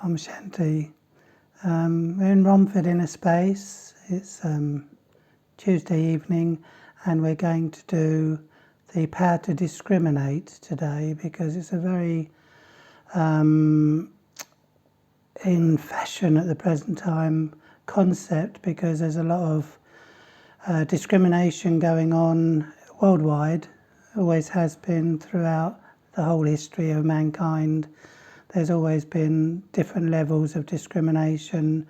I'm Shanti. We're in Romford in a space. It's Tuesday evening, and we're going to do the power to discriminate today because it's a very in fashion at the present time concept, because there's a lot of discrimination going on worldwide. Always has been throughout the whole history of mankind. There's always been different levels of discrimination,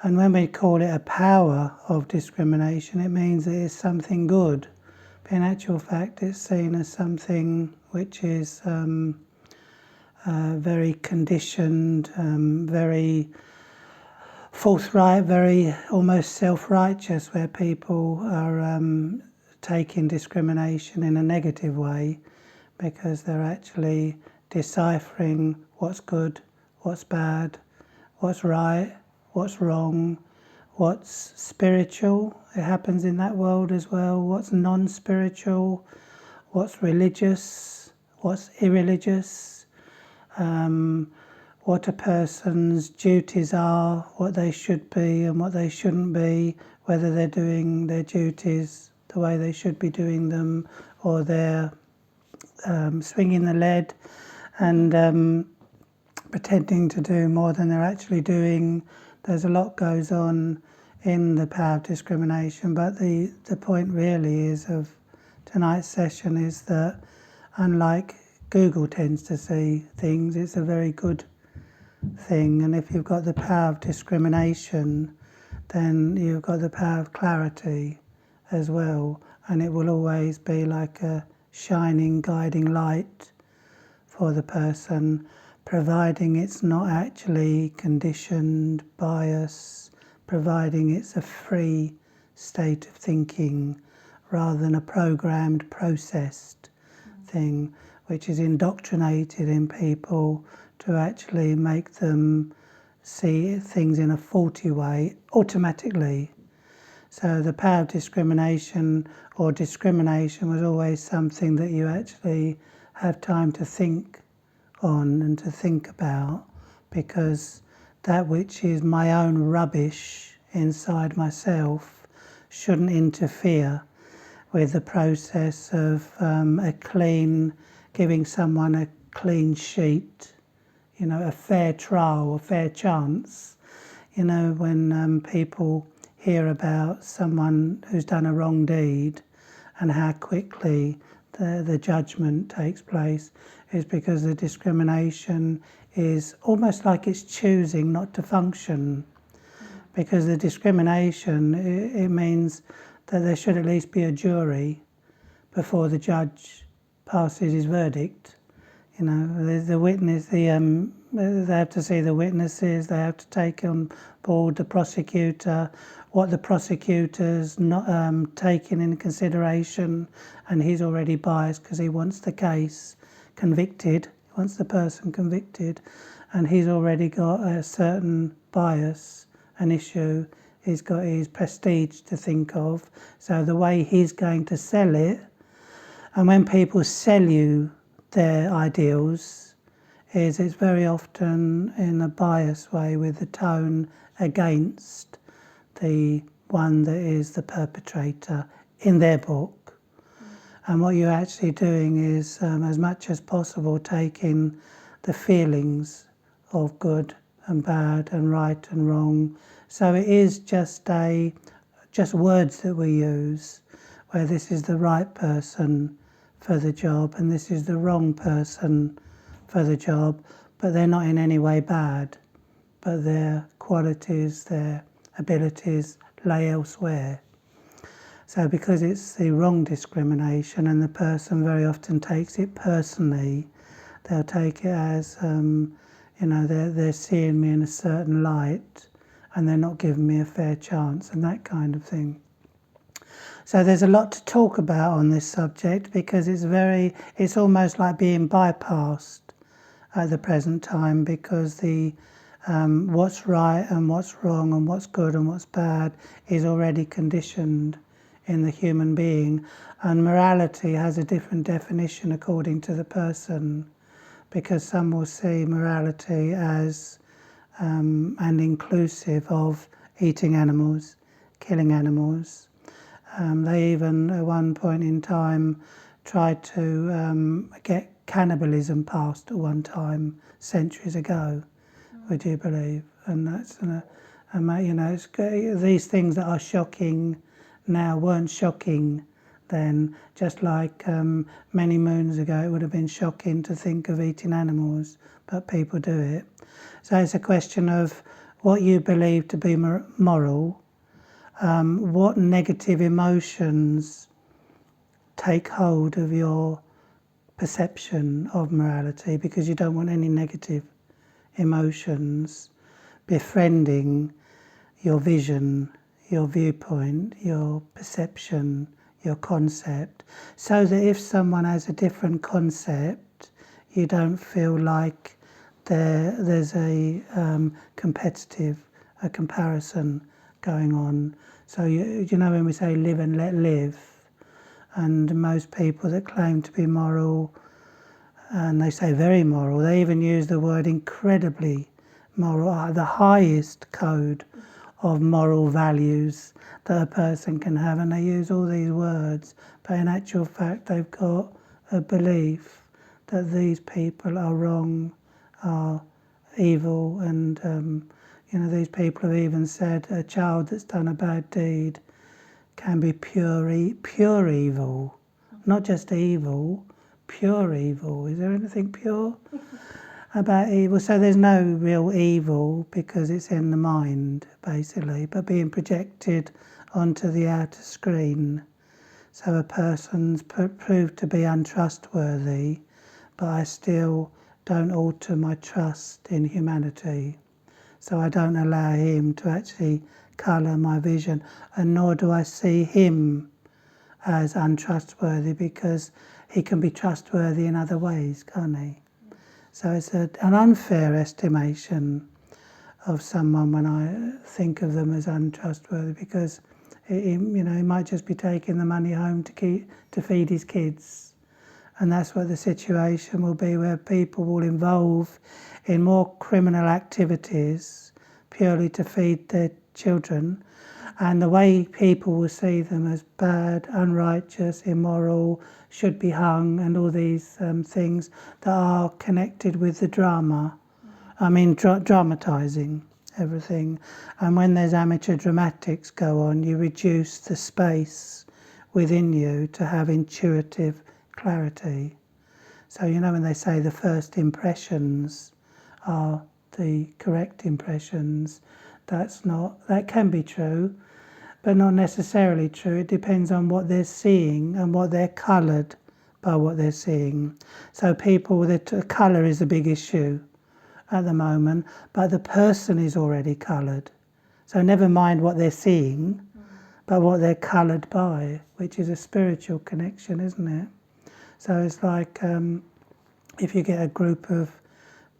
and when we call it a power of discrimination, it means that it's something good. But in actual fact, it's seen as something which is very conditioned, very forthright, very almost self-righteous, where people are taking discrimination in a negative way because they're actually deciphering what's good, what's bad, what's right, what's wrong, what's spiritual. It happens in that world as well. What's non-spiritual, what's religious, what's irreligious, what a person's duties are, what they should be and what they shouldn't be, whether they're doing their duties the way they should be doing them, or they're swinging the lead and pretending to do more than they're actually doing. There's a lot goes on in the power of discrimination, but the point really is of tonight's session is that unlike Google tends to see things, it's a very good thing. And if you've got the power of discrimination, then you've got the power of clarity as well, and it will always be like a shining guiding light for the person, providing it's not actually conditioned, bias, providing it's a free state of thinking rather than a programmed, processed thing, which is indoctrinated in people to actually make them see things in a faulty way automatically. So the power of discrimination or discrimination was always something that you actually have time to think on and to think about, because that which is my own rubbish inside myself shouldn't interfere with the process of giving someone a clean sheet, a fair trial, a fair chance. When people hear about someone who's done a wrong deed and how quickly the judgment takes place, is because the discrimination is almost like it's choosing not to function. Because the discrimination, it means that there should at least be a jury before the judge passes his verdict. The witness, they have to see the witnesses, they have to take on board the prosecutor, what the prosecutor's not taking into consideration, and he's already biased because he wants the case convicted, he wants the person convicted, and he's already got a certain bias, an issue, he's got his prestige to think of, so the way he's going to sell it. And when people sell you their ideals, it's very often in a biased way, with the tone against the one that is the perpetrator in their book. And what you're actually doing is, as much as possible, taking the feelings of good and bad and right and wrong. So it is just words that we use, where this is the right person for the job and this is the wrong person for the job, but they're not in any way bad, but their qualities, their abilities lay elsewhere. So because it's the wrong discrimination and the person very often takes it personally, they'll take it as they're seeing me in a certain light and they're not giving me a fair chance and that kind of thing. So there's a lot to talk about on this subject, because it's almost like being bypassed at the present time, because the what's right and what's wrong and what's good and what's bad is already conditioned in the human being, and morality has a different definition according to the person, because some will see morality as and inclusive of eating animals, killing animals. They even at one point in time tried to get cannibalism passed at one time, centuries ago, would you believe? And that's, these things that are shocking now weren't shocking then, just like many moons ago it would have been shocking to think of eating animals, but people do it. So it's a question of what you believe to be moral, what negative emotions take hold of your perception of morality, because you don't want any negative emotions befriending your vision, your viewpoint, your perception, your concept, so that if someone has a different concept, you don't feel like there's a comparison going on. So you know when we say live and let live, and most people that claim to be moral, and they say very moral, they even use the word incredibly moral, the highest code of moral values that a person can have, and they use all these words, but in actual fact they've got a belief that these people are wrong, are evil, and these people have even said a child that's done a bad deed can be pure evil, not just evil, pure evil. Is there anything pure about evil? So there's no real evil because it's in the mind, basically, but being projected onto the outer screen. So a person's proved to be untrustworthy, but I still don't alter my trust in humanity. So I don't allow him to actually colour my vision, and nor do I see him as untrustworthy, because he can be trustworthy in other ways, can't he? So it's an unfair estimation of someone when I think of them as untrustworthy, because he might just be taking the money home to feed his kids, and that's what the situation will be, where people will involve in more criminal activities purely to feed their children, and the way people will see them as bad, unrighteous, immoral, should be hung, and all these things that are connected with the drama. I mean, dramatising everything. And when there's amateur dramatics go on, you reduce the space within you to have intuitive clarity. So when they say the first impressions are the correct impressions, that can be true, but not necessarily true. It depends on what they're seeing and what they're coloured by what they're seeing. So colour is a big issue at the moment, but the person is already coloured. So never mind what they're seeing, but what they're coloured by, which is a spiritual connection, isn't it? So it's like if you get a group of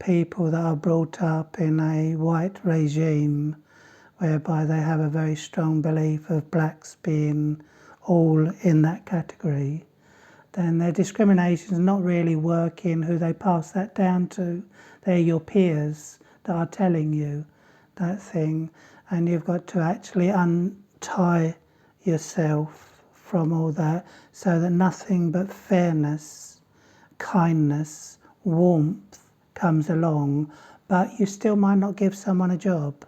people that are brought up in a white regime, whereby they have a very strong belief of blacks being all in that category, then their discrimination is not really working who they pass that down to. They're your peers that are telling you that thing, and you've got to actually untie yourself from all that, so that nothing but fairness, kindness, warmth comes along, but you still might not give someone a job.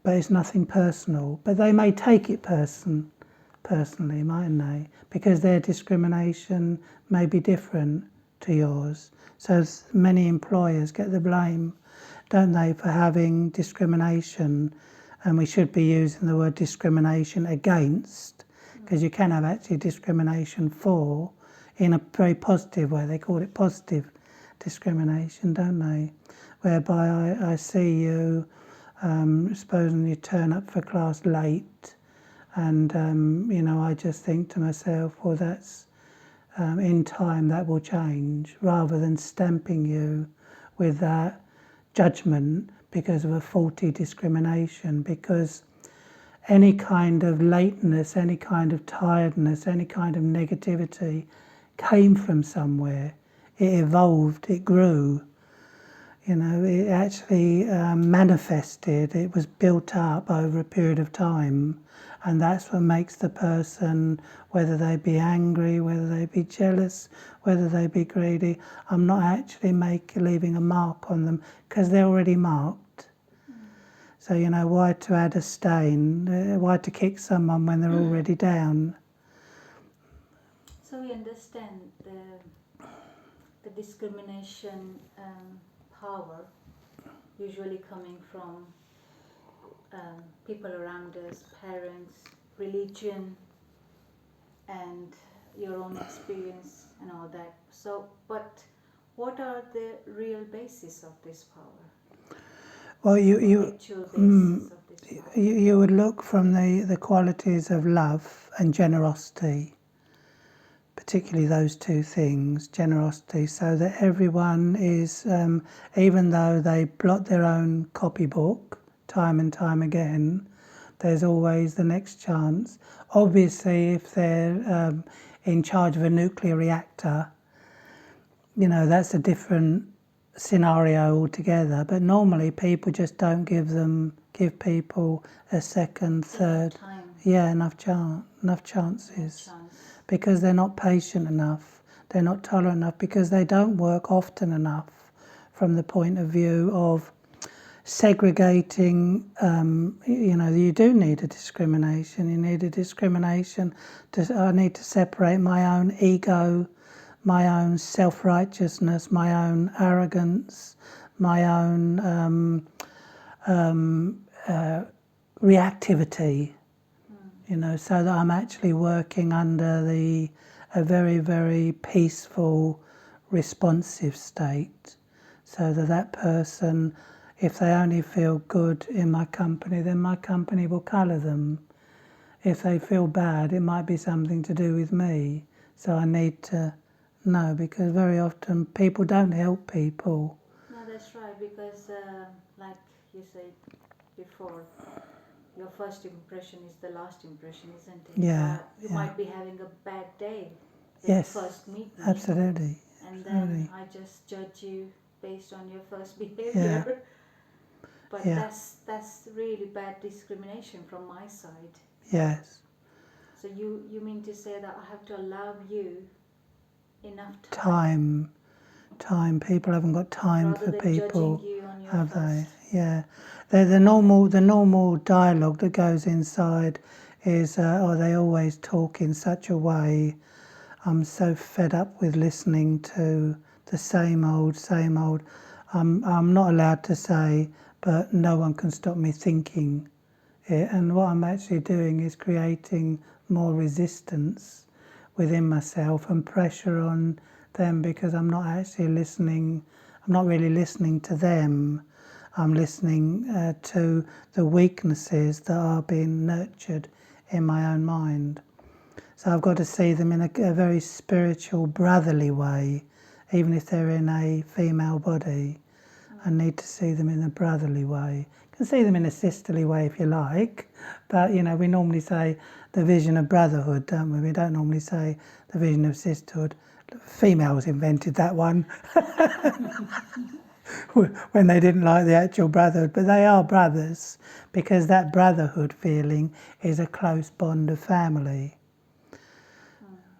But it's nothing personal. But they may take it personally, mightn't they? Because their discrimination may be different to yours. So many employers get the blame, don't they, for having discrimination. And we should be using the word discrimination against, because you can have actually discrimination for in a very positive way. They call it positive discrimination, don't they? Whereby I see you, supposing you turn up for class late, and I just think to myself, well, that's in time that will change, rather than stamping you with that judgment because of a faulty discrimination. Because any kind of lateness, any kind of tiredness, any kind of negativity came from somewhere. It evolved, it grew. It actually manifested, it was built up over a period of time, and that's what makes the person, whether they be angry, whether they be jealous, whether they be greedy, I'm not actually leaving a mark on them because they're already marked. So, why to add a stain? Why to kick someone when they're already down? So we understand the discrimination power usually coming from people around us, parents, religion, and your own experience and all that. So, but what are the real basis of this power? Well, Basis of this you would look from the qualities of love and generosity, particularly those two things, generosity, so that everyone is, even though they blot their own copybook time and time again, there's always the next chance. Obviously, if they're in charge of a nuclear reactor, that's a different scenario altogether. But normally people just don't give people a second, third, enough chances. Because they're not patient enough, they're not tolerant enough, because they don't work often enough from the point of view of segregating. You do need a discrimination. You need a discrimination. I need to separate my own ego, my own self-righteousness, my own arrogance, my own reactivity. So that I'm actually working under a very, very peaceful, responsive state. So that person, if they only feel good in my company, then my company will colour them. If they feel bad, it might be something to do with me. So I need to know, because very often people don't help people. No, that's right, because like you said before, your first impression is the last impression, isn't it? Yeah. You might be having a bad day when Yes, you first meet me. Absolutely. And then I just judge you based on your first behavior. Yeah. But that's really bad discrimination from my side. Yes. So you mean to say that I have to allow you enough time. People haven't got time rather for than people, judging you on your have they? first. Yeah. The normal dialogue that goes inside is, they always talk in such a way. I'm so fed up with listening to the same old. I'm not allowed to say, but no one can stop me thinking it. And what I'm actually doing is creating more resistance within myself and pressure on them, because I'm not actually listening. I'm not really listening to them. I'm listening to the weaknesses that are being nurtured in my own mind. So I've got to see them in a very spiritual, brotherly way, even if they're in a female body. I need to see them in a brotherly way. You can see them in a sisterly way if you like, but we normally say the vision of brotherhood, don't we? We don't normally say the vision of sisterhood. Females invented that one when they didn't like the actual brotherhood, but they are brothers, because that brotherhood feeling is a close bond of family.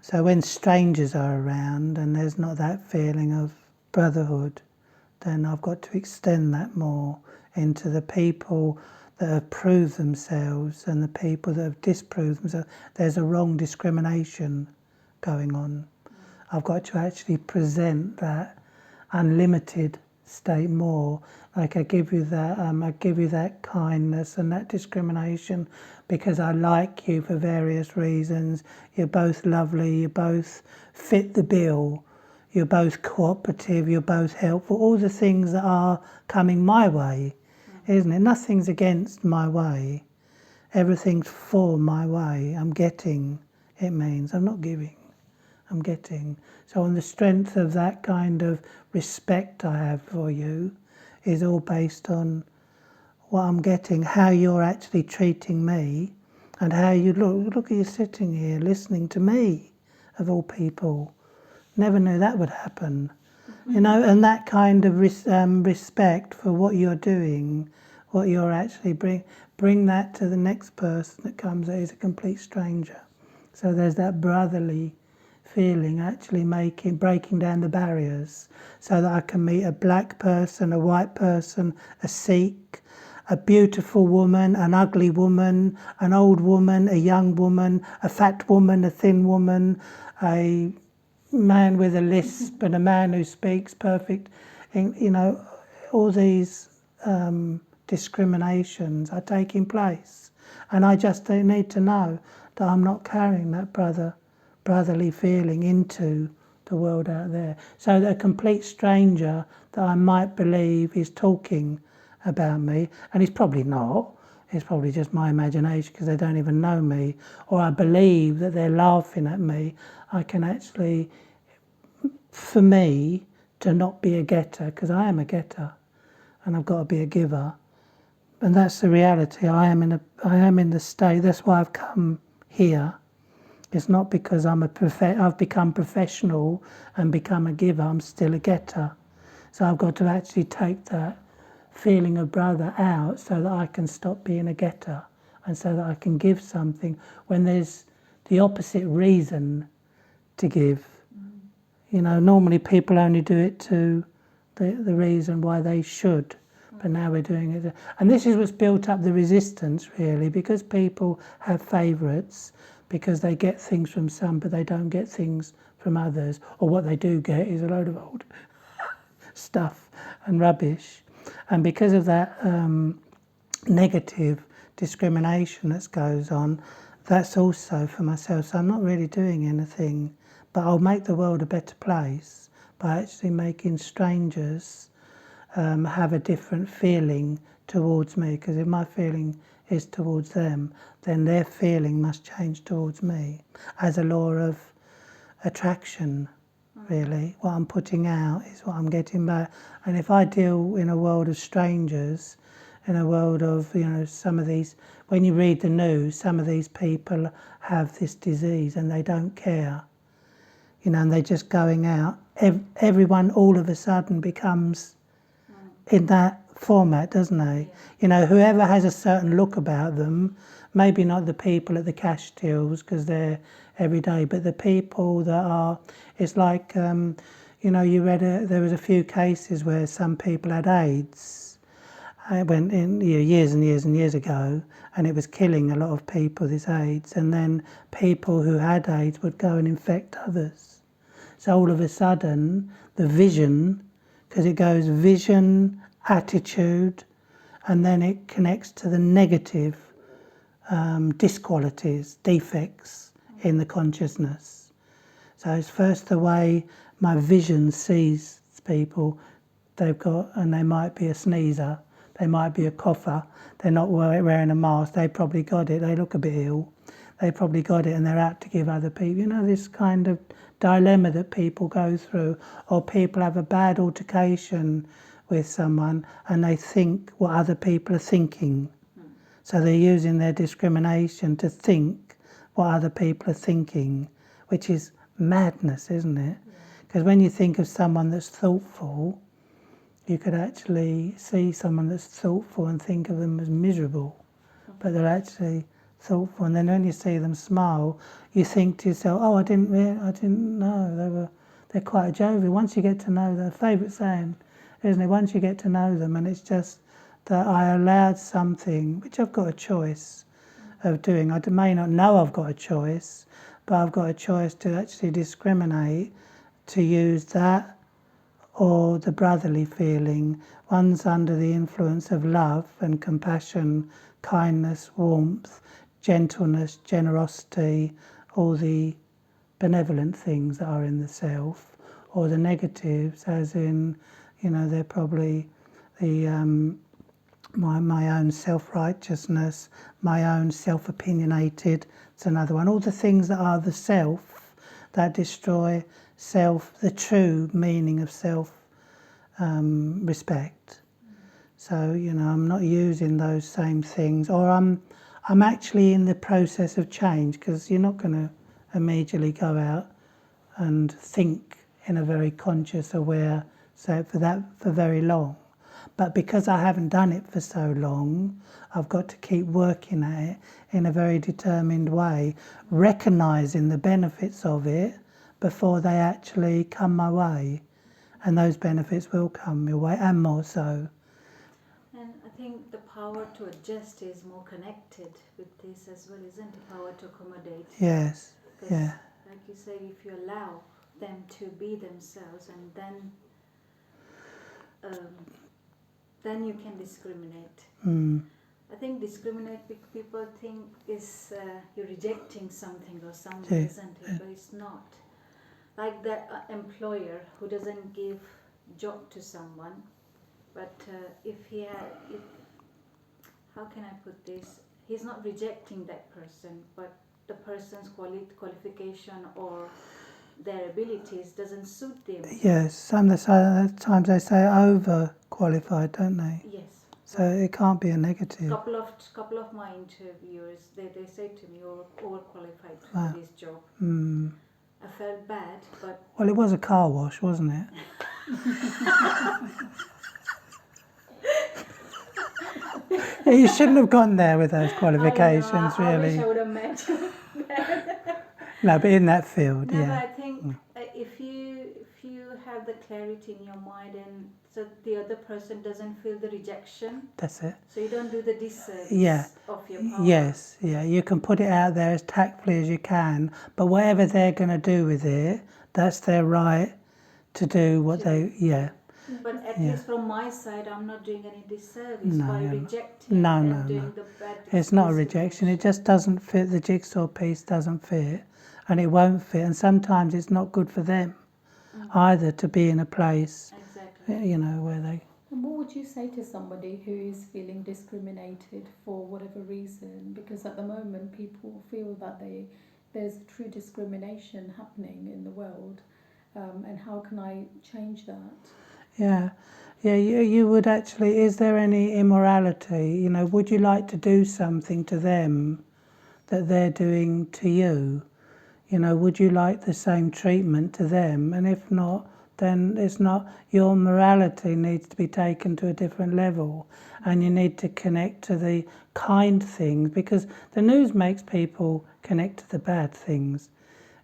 So when strangers are around and there's not that feeling of brotherhood, then I've got to extend that more into the people that have proved themselves and the people that have disproved themselves. There's a wrong discrimination going on. I've got to actually present that unlimited state more. Like I give you that kindness and that discrimination because I like you for various reasons. You're both lovely, you both fit the bill, you're both cooperative, you're both helpful, all the things that are coming my way, isn't it? Nothing's against my way. Everything's for my way. I'm getting, it means I'm not giving, I'm getting. So on the strength of that kind of respect I have for you is all based on what I'm getting, how you're actually treating me, and how you look at you sitting here listening to me, of all people. Never knew that would happen. You know, and that kind of respect for what you're doing, what you're actually bring that to the next person that comes that is a complete stranger. So there's that brotherly feeling, actually breaking down the barriers, so that I can meet a black person, a white person, a Sikh, a beautiful woman, an ugly woman, an old woman, a young woman, a fat woman, a thin woman, a man with a lisp and a man who speaks perfect. You know, all these discriminations are taking place, and I just need to know that I'm not carrying that brotherly feeling into the world out there. So that a complete stranger that I might believe is talking about me, and he's probably not, it's probably just my imagination because they don't even know me, or I believe that they're laughing at me, I can actually, for me, to not be a getter, because I am a getter and I've got to be a giver. And that's the reality. I am in the state. That's why I've come here. It's not because I've become professional and become a giver. I'm still a getter. So I've got to actually take that feeling of brother out so that I can stop being a getter, and so that I can give something when there's the opposite reason to give. You know, normally people only do it to the reason why they should. But now we're doing it. And this is what's built up the resistance, really, because people have favourites, because they get things from some, but they don't get things from others. Or what they do get is a load of old stuff and rubbish. And because of that negative discrimination that goes on, that's also for myself. So I'm not really doing anything, but I'll make the world a better place by actually making strangers have a different feeling towards me, because if my feeling is towards them, then their feeling must change towards me as a law of attraction, really. What I'm putting out is what I'm getting back. And if I deal in a world of strangers, in a world of, you know, some of these, when you read the news, some of these people have this disease and they don't care, you know, and they're just going out. Everyone all of a sudden becomes in that format, doesn't they? Yeah. You know, whoever has a certain look about them, maybe not the people at the cash tills because they're every day, but the people that are, it's like, you know, there was a few cases where some people had AIDS. I went in, you know, years and years and years ago, and it was killing a lot of people, this AIDS, and then people who had AIDS would go and infect others. So all of a sudden, the vision, because it goes vision, attitude, and then it connects to the negative disqualities, defects in the consciousness. So it's first the way my vision sees people. They've got, and they might be a sneezer, they might be a cougher, they're not wearing a mask, they probably got it, they look a bit ill, they probably got it and they're out to give other people, you know, this kind of dilemma that people go through. Or people have a bad altercation with someone and they think what other people are thinking. So they're using their discrimination to think what other people are thinking, which is madness, isn't it? Because when you think of someone that's thoughtful, you could actually see someone that's thoughtful and think of them as miserable, but they're actually thoughtful. And then when you see them smile, you think to yourself, "Oh, I didn't know they're quite jovial." Once you get to know their favourite saying, isn't it? Once you get to know them, and it's just that I allowed something which I've got a choice of doing. I may not know I've got a choice, but I've got a choice to actually discriminate, to use that or the brotherly feeling. One's under the influence of love and compassion, kindness, warmth, gentleness, generosity, all the benevolent things that are in the self, or the negatives, as in, you know, they're probably the my own self-righteousness, my own self-opinionated. It's another one. All the things that are the self that destroy self, the true meaning of self respect. So, you know, I'm not using those same things, or I'm actually in the process of change, because you're not going to immediately go out and think in a very conscious, aware so for very long. But because I haven't done it for so long, I've got to keep working at it in a very determined way, recognising the benefits of it before they actually come my way. And those benefits will come my way, and more so. And I think the power to adjust is more connected with this as well, isn't it? Power to accommodate. Yes, Because, yeah. like you say, if you allow them to be themselves, and then you can discriminate. Mm. I think discriminate people think is you're rejecting something or someone, Yeah, isn't it? But it's not. Like that employer who doesn't give job to someone, but if how can I put this? He's not rejecting that person, but the person's qualification or their abilities doesn't suit them. Yes, sometimes they say overqualified, don't they? Yes. So it can't be a negative. Couple of my interviewers, they say to me, "You're overqualified Wow. for this job." Mm. I felt bad, but Well, it was a car wash, wasn't it? You shouldn't have gone there with those qualifications, I really. wish I would have met you. No, but in that field, No, yeah. but I think if you have the clarity in your mind, and so the other person doesn't feel the rejection, That's it. so you don't do the disservice Yeah. of your power. Yes, yeah. You can put it out there as tactfully as you can, but whatever they're going to do with it, that's their right to do what they. Yeah. But at least from my side, I'm not doing any disservice No, by no, rejecting no, and no, doing no. the bad. It's not a rejection. It just doesn't fit. The jigsaw piece doesn't fit, and it won't fit. And sometimes it's not good for them either to be in a place, Exactly. you know, where they. And what would you say to somebody who is feeling discriminated for whatever reason? Because at the moment people feel that there's true discrimination happening in the world, and how can I change that? Yeah, yeah. You would actually. Is there any immorality? You know, would you like to do something to them that they're doing to you? You know, would you like the same treatment to them? And if not, then it's not. Your morality needs to be taken to a different level, and you need to connect to the kind things, because the news makes people connect to the bad things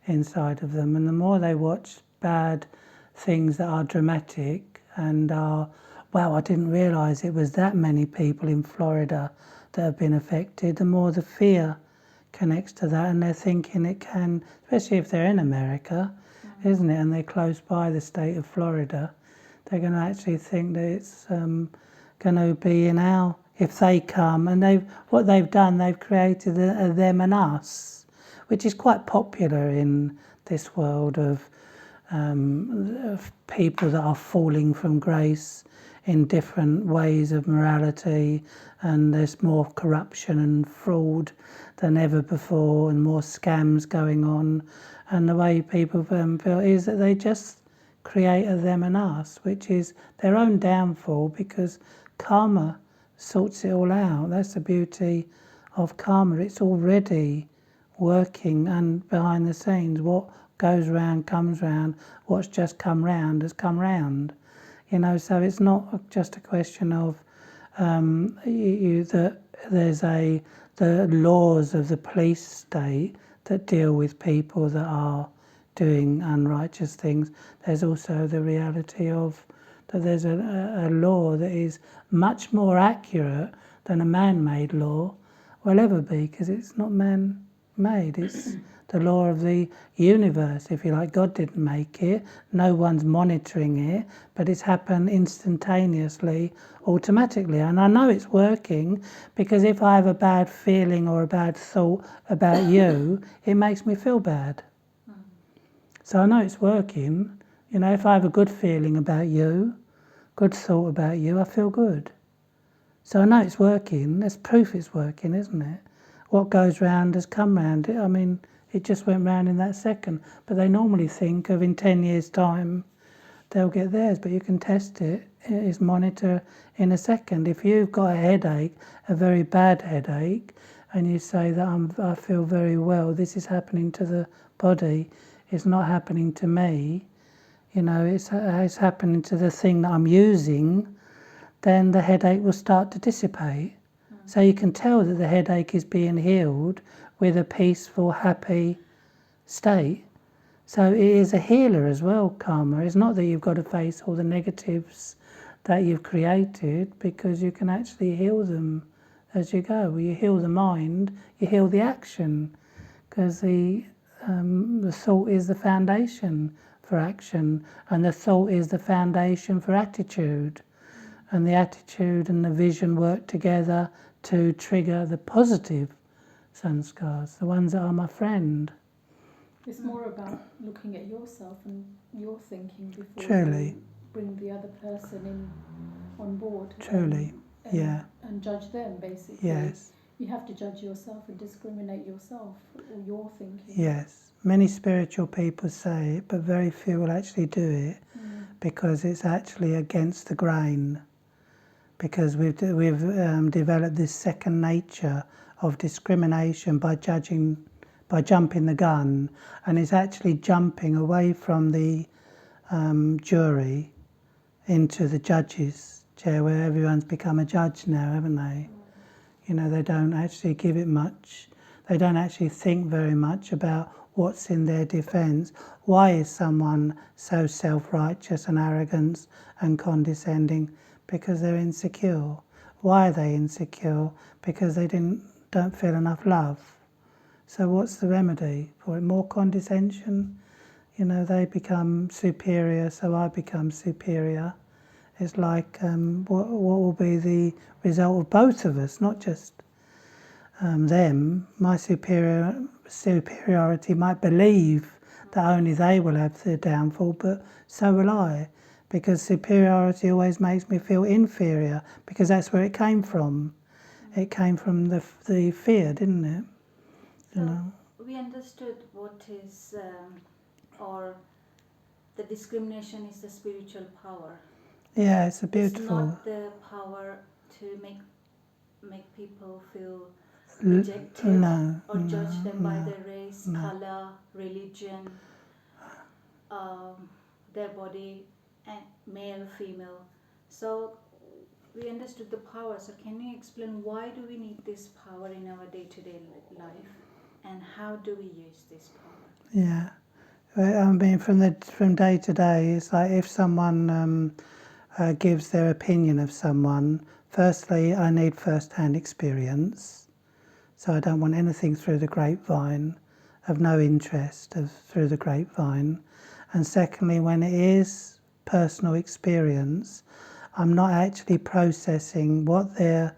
inside of them, and the more they watch bad things that are dramatic and are, wow, I didn't realise it was that many people in Florida that have been affected, the more the fear connects to that, and they're thinking it can, especially if they're in America, isn't it, and they're close by the state of Florida, they're going to actually think that it's going to be in our, if they come, and what they've done, they've created a them and us, which is quite popular in this world of people that are falling from grace in different ways of morality, and there's more corruption and fraud than ever before, and more scams going on, and the way people feel is that they just create a them and us, which is their own downfall, because karma sorts it all out. That's the beauty of karma. It's already working and behind the scenes. What goes round comes round. What's just come round has come round. You know, so it's not just a question of that there's the laws of the police state that deal with people that are doing unrighteous things. There's also the reality of that there's a law that is much more accurate than a man-made law will ever be, because it's not man-made. It's the law of the universe, if you like. God didn't make it. No one's monitoring it, but it's happened instantaneously, automatically. And I know it's working, because if I have a bad feeling or a bad thought about you, it makes me feel bad. So I know it's working. You know, if I have a good feeling about you, good thought about you, I feel good. So I know it's working. That's proof it's working, isn't it? What goes round has come round. I mean, it just went round in that second. But they normally think of in 10 years' time, they'll get theirs. But you can test it. It is monitor in a second. If you've got a headache, a very bad headache, and you say that I feel very well, this is happening to the body, it's not happening to me, it's happening to the thing that I'm using, then the headache will start to dissipate. So you can tell that the headache is being healed with a peaceful, happy state. So it is a healer as well, karma. It's not that you've got to face all the negatives that you've created, because you can actually heal them as you go. Well, you heal the mind, you heal the action, because the thought is the foundation for action, and the thought is the foundation for attitude. And the attitude and the vision work together to trigger the positive sanskars, the ones that are my friend. It's more about looking at yourself and your thinking before Truly. you bring the other person in on board. Truly, yeah. And judge them, basically. Yes. You have to judge yourself and discriminate yourself or your thinking. Yes. Many spiritual people say it, but very few will actually do it, because it's actually against the grain. Because we've developed this second nature of discrimination by jumping the gun, and it's actually jumping away from the jury into the judge's chair, where everyone's become a judge now, haven't they? They don't actually give it much. They don't actually think very much about what's in their defence. Why is someone so self-righteous and arrogant and condescending? Because they're insecure. Why are they insecure? Because they don't feel enough love. So what's the remedy for it? More condescension? They become superior, so I become superior. It's like, what will be the result of both of us, not just them. My superiority might believe that only they will have the downfall, but so will I. Because superiority always makes me feel inferior, because that's where it came from. It came from the fear, didn't it? So we understood what is, or the discrimination is the spiritual power. Yeah, it's a beautiful. It's not the power to make people feel rejected or judge them by their race, color, religion, their body, and male, female. So we understood the power. So can you explain why do we need this power in our day-to-day life, and how do we use this power? Yeah, I mean, from day to day, it's like if someone gives their opinion of someone, firstly, I need first-hand experience. So I don't want anything through the grapevine, of no interest through the grapevine. And secondly, when it is personal experience, I'm not actually processing what they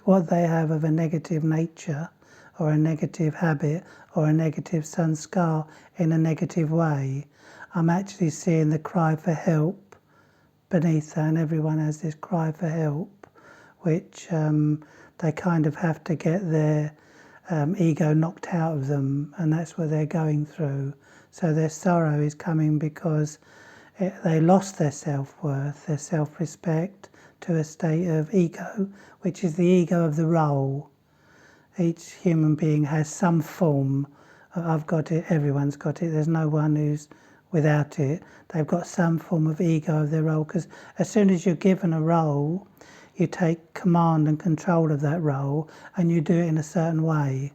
have of a negative nature or a negative habit or a negative sanskar in a negative way. I'm actually seeing the cry for help beneath that, and everyone has this cry for help, which they kind of have to get their ego knocked out of them, and that's what they're going through. So their sorrow is coming because they lost their self-worth, their self-respect, to a state of ego, which is the ego of the role. Each human being has some form of, I've got it, everyone's got it, there's no one who's without it. They've got some form of ego of their role, because as soon as you're given a role, you take command and control of that role, and you do it in a certain way,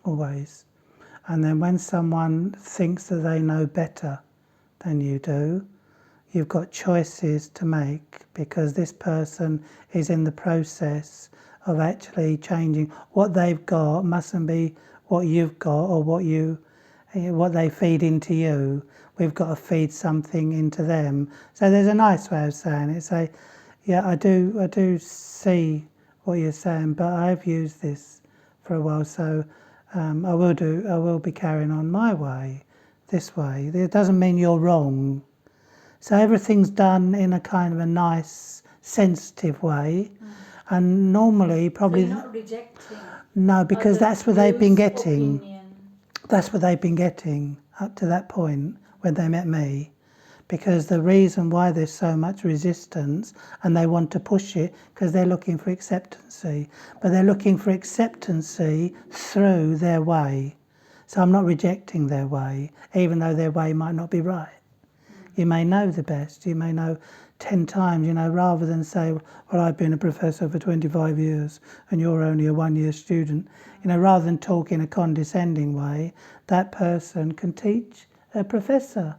always. And then when someone thinks that they know better than you do, you've got choices to make, because this person is in the process of actually changing. What they've got mustn't be what you've got, or what they feed into you. We've got to feed something into them. So there's a nice way of saying it. Say, yeah, I do see what you're saying, but I've used this for a while, so I will be carrying on my way, this way. It doesn't mean you're wrong. So everything's done in a kind of a nice, sensitive way, and normally probably. So you're not rejecting. No, because that's what they've been getting. Opinion. That's what they've been getting up to that point when they met me. Because the reason why there's so much resistance, and they want to push it, because they're looking for acceptancy. But they're looking for acceptancy through their way. So I'm not rejecting their way, even though their way might not be right. You may know the best. You may know 10 times, rather than say, well, I've been a professor for 25 years and you're only a 1-year student. Rather than talk in a condescending way, that person can teach a professor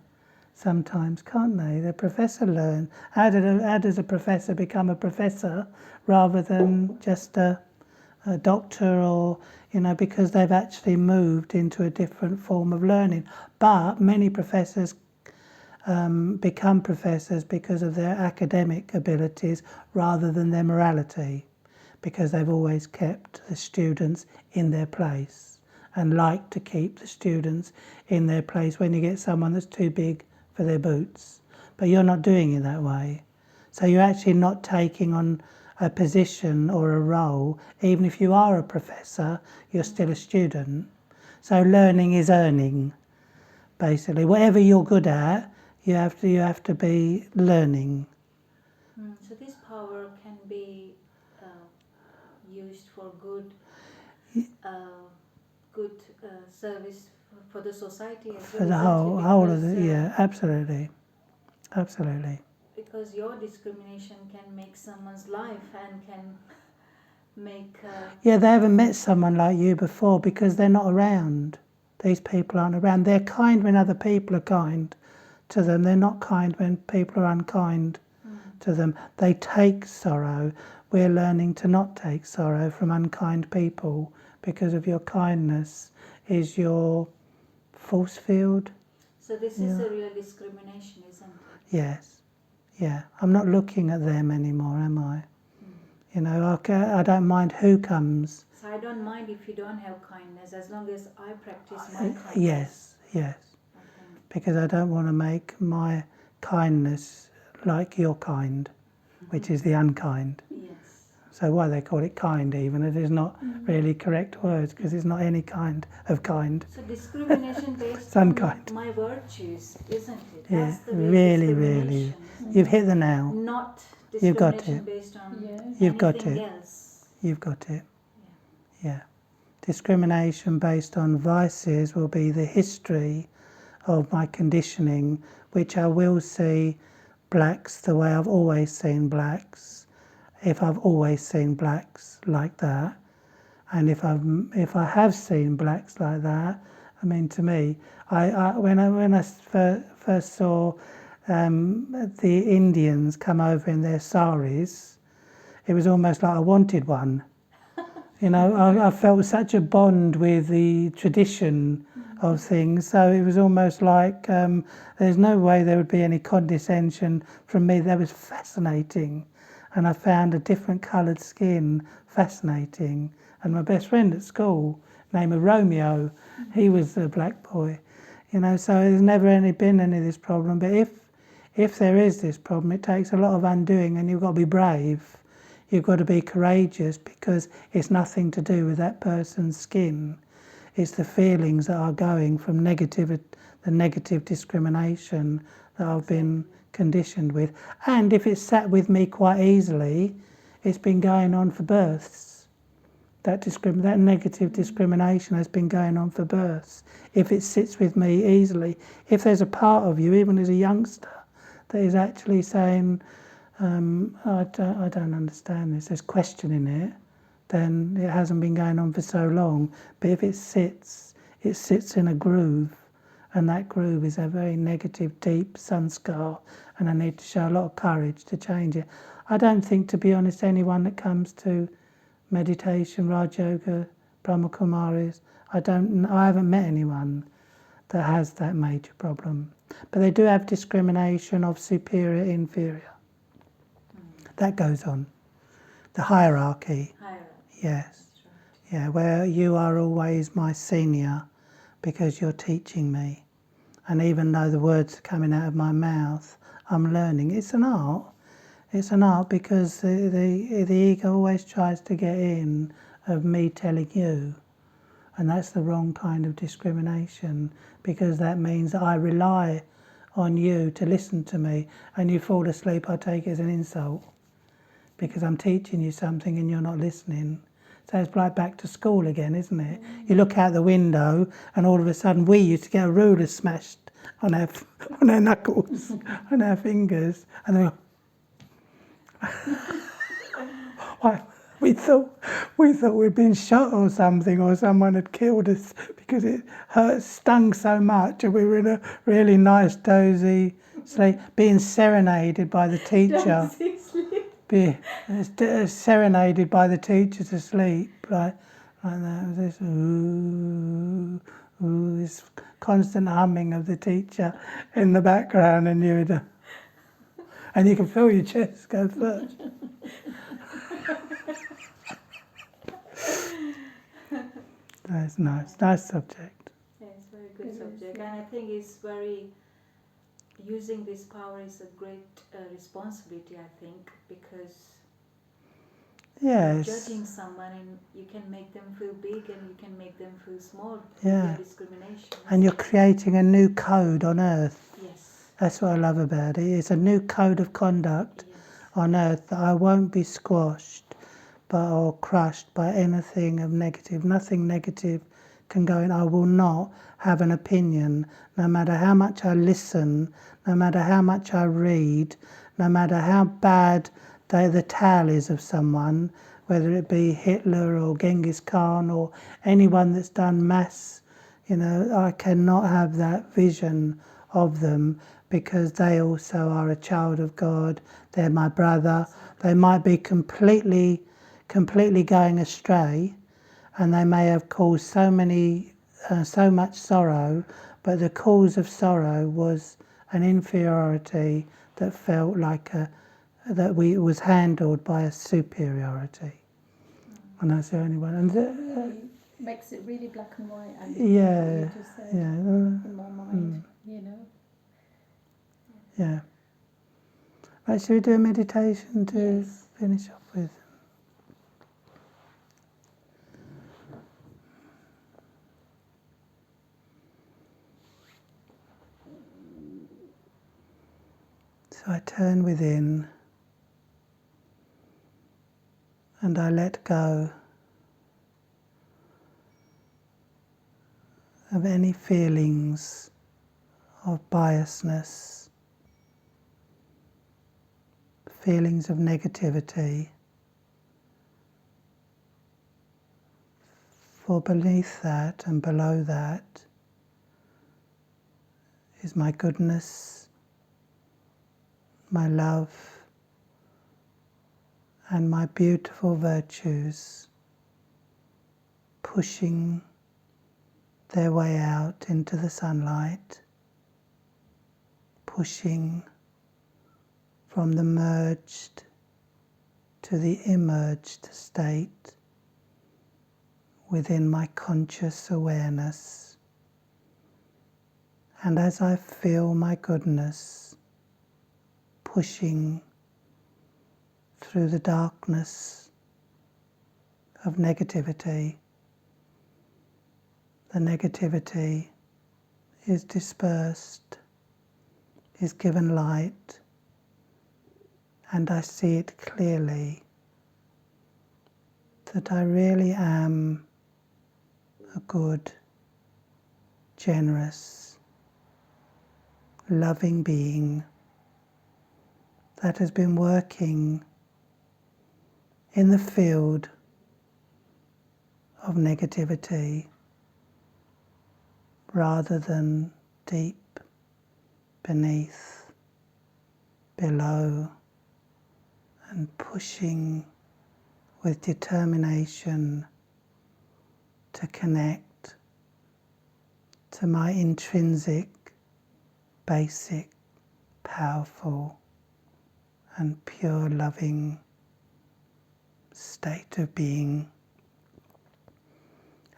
sometimes, can't they? The professor learn. How does a professor become a professor rather than just a doctor, or because they've actually moved into a different form of learning. But many professors become professors because of their academic abilities rather than their morality, because they've always kept the students in their place and like to keep the students in their place when you get someone that's too big for their boots. But you're not doing it that way. So you're actually not taking on a position or a role. Even if you are a professor, you're still a student. So learning is earning, basically. Whatever you're good at, you have to be learning. So this power can be used for good service for the society as well. For the whole of the, yeah, absolutely. Because your discrimination can make someone's life and can make... Yeah, they haven't met someone like you before because they're not around. These people aren't around. They're kind when other people are kind to them. They're not kind when people are unkind to them. They take sorrow. We're learning to not take sorrow from unkind people because of your kindness is your force field. So this is a real discrimination, isn't it? Yes. Yeah. I'm not looking at them anymore, am I? I don't mind who comes. So I don't mind if you don't have kindness, as long as I practice my kindness. Yes. Okay. Because I don't want to make my kindness like your kind, which is the unkind. Yes. So why they call it kind even, it is not really correct words, because it's not any kind of kind. So discrimination based It's unkind. on my virtues, isn't it? Yeah, That's the real really. discrimination. You've hit the nail. Not You've got discrimination it. based on You've got anything it. else. You've got it. Yeah. Discrimination based on vices will be the history of my conditioning, which I will see blacks the way I've always seen blacks, if I've always seen blacks like that. And if I have seen blacks like that, I mean, to me, when I first saw the Indians come over in their saris, it was almost like I wanted one. I felt such a bond with the tradition of things, so it was almost like there's no way there would be any condescension from me. That was fascinating, and I found a different coloured skin fascinating. And my best friend at school, named Romeo, he was a black boy, so there's never been any of this problem. But if there is this problem, it takes a lot of undoing, and you've got to be brave. You've got to be courageous, because it's nothing to do with that person's skin. It's the feelings that are going from the negative discrimination that I've been conditioned with. And if it's sat with me quite easily, it's been going on for births. That negative discrimination has been going on for births. If it sits with me easily, if there's a part of you, even as a youngster, that is actually saying, I don't understand this, there's questioning it, then it hasn't been going on for so long. But if it sits in a groove, and that groove is a very negative, deep sanskar, and I need to show a lot of courage to change it. I don't think, to be honest, anyone that comes to meditation, Raj Yoga, Brahma Kumaris, I haven't met anyone that has that major problem. But they do have discrimination of superior, inferior. That goes on. The hierarchy. Yes. Yeah, where you are always my senior because you're teaching me. And even though the words are coming out of my mouth, I'm learning. It's an art. It's an art because the ego always tries to get in of me telling you. And that's the wrong kind of discrimination, because that means that I rely on you to listen to me, and you fall asleep, I take it as an insult, because I'm teaching you something and you're not listening. So it's right back to school again, isn't it? You look out the window and all of a sudden we used to get a ruler smashed on our knuckles, on our fingers, and they were, we thought we'd been shot or something, or someone had killed us because it stung so much, and we were in a really nice, dozy sleep, being serenaded by the teacher. Serenaded by the teacher to sleep, like that. This ooh, this constant humming of the teacher in the background, and you can feel your chest go first. That's nice subject. Yeah, it's a very good subject, and I think it's very, using this power is a great responsibility, I think, because judging someone, and you can make them feel big and you can make them feel small through your discrimination. And you're creating a new code on earth. Yes. That's what I love about it. It's a new code of conduct on earth that I won't be squashed or crushed by anything of negative. Nothing negative can go in. I will not have an opinion, no matter how much I listen, no matter how much I read, no matter how bad the tale is of someone, whether it be Hitler or Genghis Khan or anyone that's done mass, I cannot have that vision of them, because they also are a child of God. They're my brother. They might be completely going astray, and they may have caused so much sorrow, but the cause of sorrow was an inferiority that felt like was handled by a superiority. And that's the only one. And makes it really black and white. And in my mind, Yeah. Right, should we do a meditation to finish off with? So I turn within and I let go of any feelings of biasness, feelings of negativity. For beneath that and below that is my goodness, my love, and my beautiful virtues pushing their way out into the sunlight, pushing from the merged to the emerged state within my conscious awareness. And as I feel my goodness pushing through the darkness of negativity, the negativity is dispersed, is given light, and I see it clearly that I really am a good, generous, loving being that has been working in the field of negativity rather than deep beneath, below, and pushing with determination to connect to my intrinsic, basic, powerful and pure loving state of being.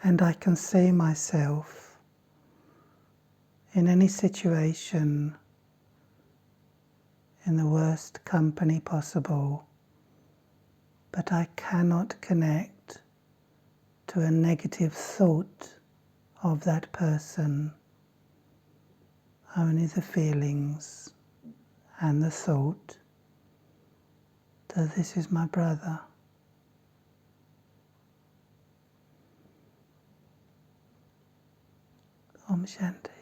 And I can see myself in any situation, in the worst company possible, but I cannot connect to a negative thought of that person, only the feelings and the thought that this is my brother. Om Shanti.